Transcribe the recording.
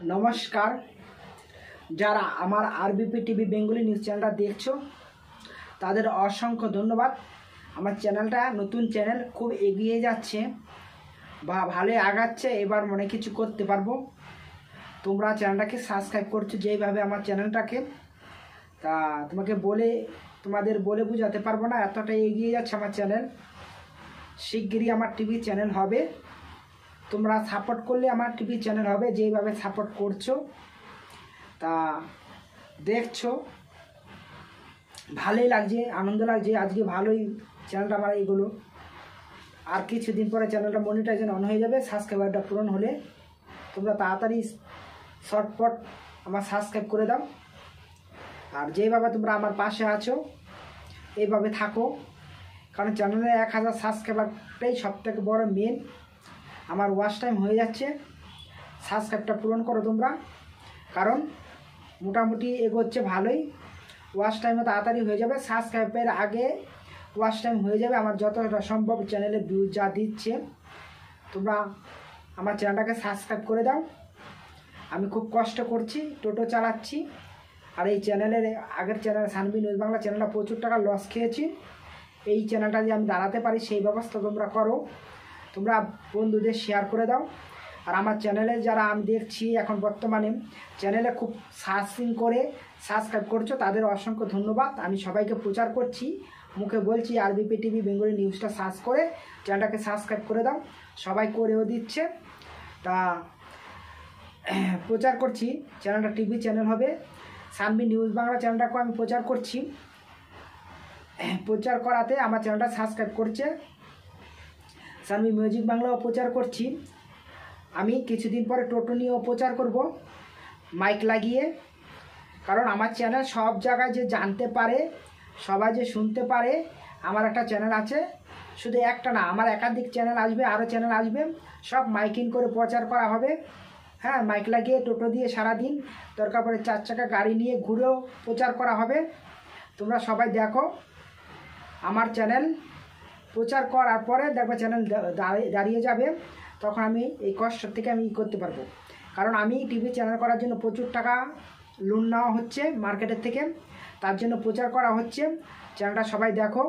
নমস্কার। যারা আমার আরবিপি টিভি বেঙ্গলি নিউজ চ্যানেলটা দেখছো তাদের অসংখ্য ধন্যবাদ। আমার চ্যানেলটা নতুন চ্যানেল, খুব এগিয়ে যাচ্ছে বা ভালোই আগাচ্ছে। এবার মনে কিছু করতে পারবো। তোমরা চ্যানেলটাকে সাবস্ক্রাইব করছো যেইভাবে আমার চ্যানেলটাকে, তা তোমাদের বলে বোঝাতে পারবো না, এতটা এগিয়ে যাচ্ছে আমার চ্যানেল। শিগগিরই আমার টিভি চ্যানেল হবে। তোমরা সাপোর্ট করলে আমার টিভি চ্যানেল হবে, যেইভাবে সাপোর্ট করছো তা দেখছো, ভালোই লাগছে, আনন্দ লাগছে। আজকে ভালোই চ্যানেলটা আমার এইগুলো, আর কিছুদিন পরে চ্যানেলটা মনিটাইজেশন অন হয়ে যাবে। সাবস্ক্রাইবারটা পূরণ হলে তোমরা তাড়াতাড়ি শর্টপট আমার সাবস্ক্রাইব করে দাও। আর যেইভাবে তোমরা আমার পাশে আছো এইভাবে থাকো, কারণ চ্যানেলে 1000 সাবস্ক্রাইবারটাই সবথেকে বড় মেন। আমার ওয়াচ টাইম হয়ে যাচ্ছে, সাবস্ক্রাইবটা পূরণ করো তোমরা, কারণ মোটামুটি এগোচ্ছে ভালোই। ওয়াচ টাইমও তাড়াতাড়ি হয়ে যাবে, সাবস্ক্রাইবের আগে ওয়াচ টাইম হয়ে যাবে। আমার যতটা সম্ভব চ্যানেলে ভিউজ যা দিচ্ছে, তোমরা আমার চ্যানেলটাকে সাবস্ক্রাইব করে দাও। আমি খুব কষ্ট করছি, টোটো চালাচ্ছি, আর এই চ্যানেলের আগের চ্যানেল সানভি নিউজ বাংলা চ্যানেলটা প্রচুর টাকা লস খেয়েছি। এই চ্যানেলটা যদি আমি দাঁড়াতে পারি সেই ব্যবস্থা তোমরা করো। তোমরা বন্ধুদের শেয়ার করে দাও। আর আমার চ্যানেলে যারা আমি দেখছি এখন বর্তমানে চ্যানেলে খুব সার্চিং করে সাবস্ক্রাইব করছো, তাদের অসংখ্য ধন্যবাদ। আমি সবাইকে প্রচার করছি, মুখে বলছি আরবিপি টিভি বেঙ্গলি নিউজটা সার্চ করে চ্যানেলটাকে সাবস্ক্রাইব করে দাও। সবাই করেও দিচ্ছে, তা প্রচার করছি। চ্যানেলটা টিভি চ্যানেল হবে। সানভি নিউজ বাংলা চ্যানেলটাকেও আমি প্রচার করছি। প্রচার করাতে আমার চ্যানেলটা সাবস্ক্রাইব করছে। সানভি মিউজিক বাংলাও প্রচার করছি। আমি কিছুদিন পরে টোটো নিয়েও প্রচার করব মাইক লাগিয়ে, কারণ আমার চ্যানেল সব জায়গায় যে জানতে পারে, সবাই যে শুনতে পারে। আমার একটা চ্যানেল আছে, শুধু একটা না, আমার একাধিক চ্যানেল আসবে, আরও চ্যানেল আসবে, সব মাইকিং করে প্রচার করা হবে। হ্যাঁ, মাইক লাগিয়ে টোটো দিয়ে সারাদিন, দরকার পড়ে 4 চাকা গাড়ি নিয়ে ঘুরেও প্রচার করা হবে। তোমরা সবাই দেখো আমার চ্যানেল। প্রচার করার পরে দেখবে চ্যানেল দাঁড়িয়ে যাবে, তখন আমি এই কষ্ট থেকে আমি করতে পারবো। কারণ আমি টিভি চ্যানেল করার জন্য প্রচুর টাকা লোন নেওয়া হচ্ছে মার্কেটের থেকে, তার জন্য প্রচার করা হচ্ছে। চ্যানেলটা সবাই দেখো।